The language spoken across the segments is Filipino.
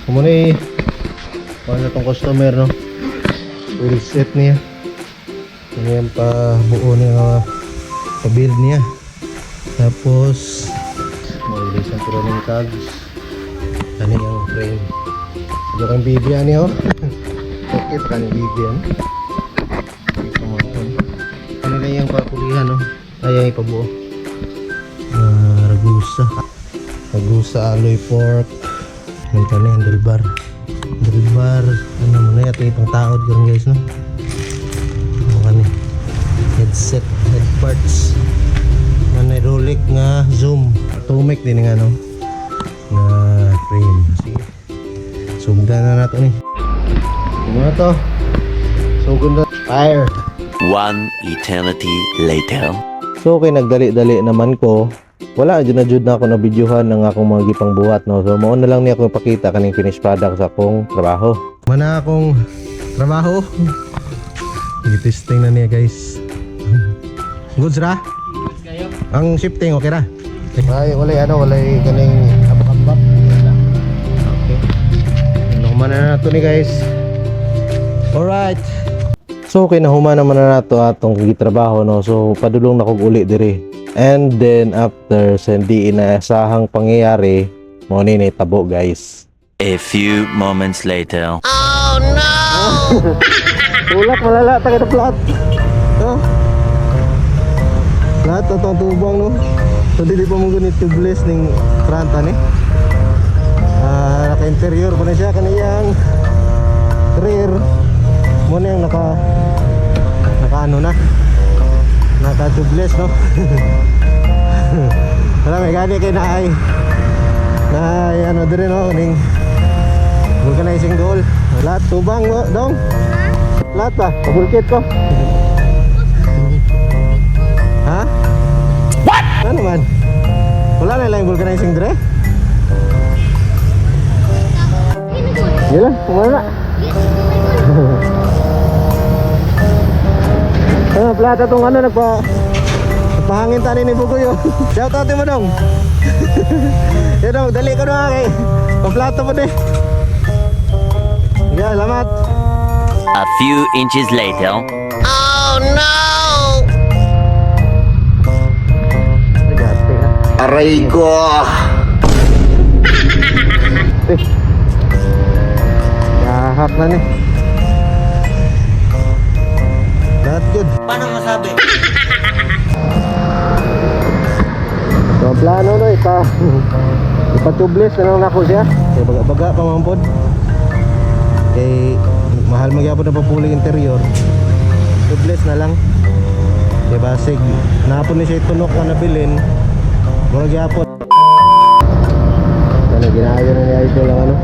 Kumuna para itong customer, no? Full set niya. Ano yan pa buo niya, pa-build niya. Tapos mag-release ang turuning tags. Ano yung frame. Ito kang BB yan yun. Okay, ito kang BB yan. Ano na yung papulihan, no? Ay pabuo. Ragusa alloy fork. May kani handlebar. Ano mo na ito yung pang taod ko guys, no? Ano kani headset, head parts. Manay Rolex nga zoom. Atomic din nga, no? Na frame. Sige. Sugdan na nato ni. Ano na to? Sugod na. Fire. One eternity later. So okay, nagdali-dali naman ko. Wala jud na ako na videohan ng akong mga gipang buhat, no. So mao na lang ni ako ipakita kaning finished product sa akong trabaho. Mana akong trabaho. I-testing na niya, guys. Goods ra? Goods kayo. Ang shifting okay ra? Ay, wala kaning abak-abak. Okay. Nahuman na nato ni, guys. Alright. So okay, nahuman naman na nato atong gitrabaho, no. So padulong na kog uli diri. And then after sa hindi inaasahang pangyayari, mo ni tabo, guys. A few moments later. Oh no! Tulak malala tayo na plat. Lahat itong tubang, no. So hindi pa mo ganit tubeless ning front ani. Naka-interior pa na siya kaniyang rear. Mo na yung naka ano na. Naka-tubeless, no. Wala may gani kay naay. Naay ano din, no, ning vulcanizing goal. Lahat tubang, no, dong. Lahat ba? Pabulkit ko. Ha? What? Ano man? Wala na lang vulcanizing dire? Yan lang, kumana. Plata tong ano, nagpahangin tani ni Bugoy. Shout out mo dong. Yan dong, dali ka na kay paplata mo din. Yeah, salamat. A few inches later. Oh no! Aray ko! Yahak na ni. Lahat good. Paano masabi? So ang plano, no, ipa-tubeless na lang ako siya. Kaya baga-baga pamampod. Kaya mahal magyapon na papuling interior. Tubeless na lang. Kaya basig napon ni siya itunok na nabilin. Murag yapon. Ano ginaayo na ni Idol ang ano,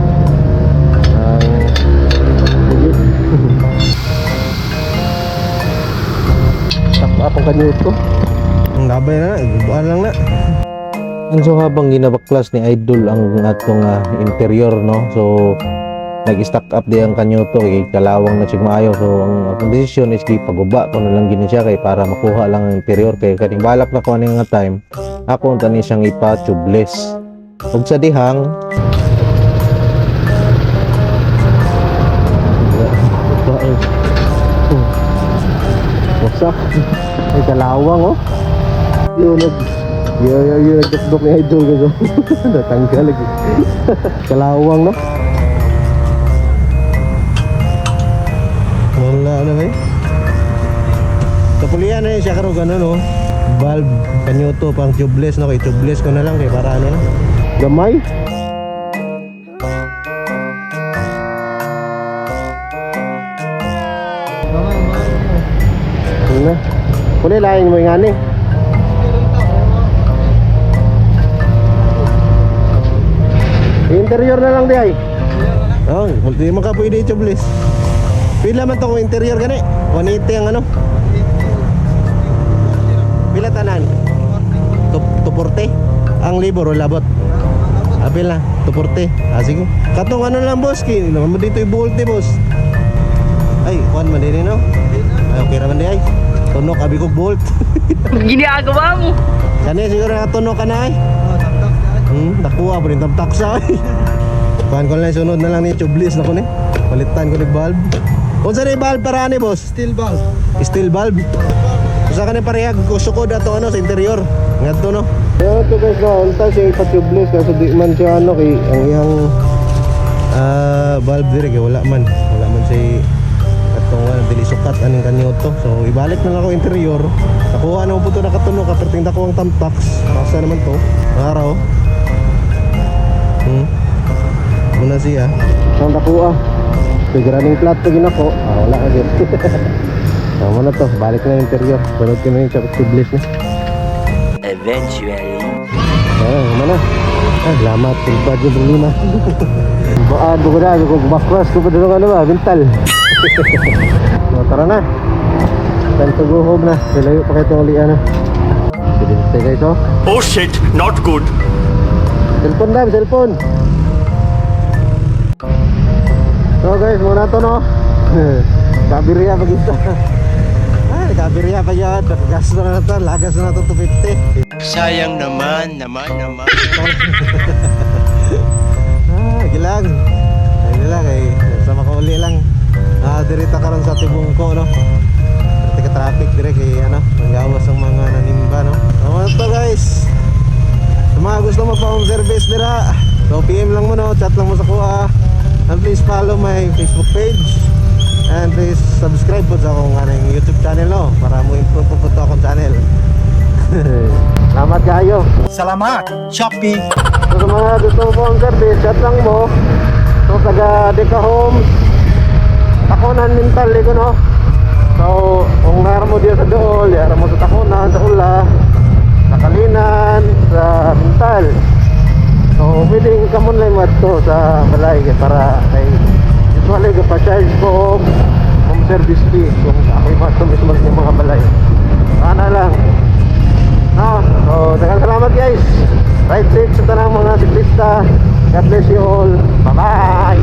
ang bugit. Takpa akong kanyut ko. Ang labay na, ibuan lang na. And so habang ginabaklas ni Idol ang atong interior, no, so nag-stack up di ang kanyuto kay kalawang na siya maayo. So ang desisyon is paguba ko na lang gini siya kay para makuha lang ang interior kay kaning balak na ko nga time ako tani siyang ipa-tubeless. Ug sa dihang wasak ay kalawang, oh. Yun nagdukduk ni Idol ko. Natanggal lagi. Kalawang, no. Wala na ba eh. Kapulian na yun siya karong gano'n, no. Valve, kanyuto, pang tubeless, no. Kay tubeless ko na lang kay para ano na gamay. Ano na kuli laing mo yung ani. Interior na lang di ay. Oh, hindi man ka pwede tubeless. Pila man tong interior gani? 180 ang ano? Pila tanan? 240? Ang libor o labot? Apil na, 240. Sige. Katong ano lang, boss, naman mo dito i-bolt, boss. Ay, kuhan man din, no? Ay, okay naman di ay. Tunok, abi ko bolt. Ginagawa mo. Kani siguro na tunok ka na ay. Nakuha po rin tamtak sa ay. Kuhan ko lang sunod na lang ni tubeless na ko ni. Palitan ko ni valve. Kung saan yung valve para ni boss? Steel valve. Steel valve. Usa ka ni parehag kusukod ato ano sa interior. Ngadto no. Ayan to guys no, unta siya ipa-tubeless kasi di man siya ano kay ang iyang valve dire kay wala man siya atong dili sukat aning kanyo to. So ibalik na lang ako interior. Nakuha na mo po to nakatunog kaperting dako ang tamtax. Asa naman to? Araw. Muna siya. Ang dako running flat to ginako. Wala na din. Tama na to, balik na yung interior. Sunod ko na yung tubeless na. Eventually. Mana? Lamat, silbad yung problema. Baan ko na, kung bakwas ko pa doon ano ba, bintal. So, tara na. Time to go home na. Silayo pa kayo itong ulian na. Binintay guys oh. Oh shit, not good. Cellphone dam, cellphone. So guys, muna to no. Kabirya pag ito. Kabirya pa yan. Gas na ito, lagas na ito 250. Sayang naman. Gilang. Ay gilang ay sa makauli lang. Dirita karon sa Tibungko no. Dirita ka traffic dire kay ano, manggawas ang mga nanimba no. Tama to guys. Sa mga gusto mo pa home service dira. So PM lang mo no, chat lang mo sa kuha. And please follow my Facebook page. And please subscribe po sa akong YouTube channel no, para mo improve po to akong channel. Salamat kayo. Salamat, Shopee. So sa mga gusto mo po ang service, chat lang mo. So taga Deka Homes, Takonan Mental ko no. So kung nara mo diya sa Dool, yara mo sa Takonan, sa Ula, sa Kalinan, sa Mental. So pwedeng kamon lang madto sa balay para kay usually pa-charge ko home service fee kung ako'y madto mismo ng mga balay. Sana lang. No, so daghang salamat guys. Ride safe sa tanang mga siklista. God bless you all. Bye bye.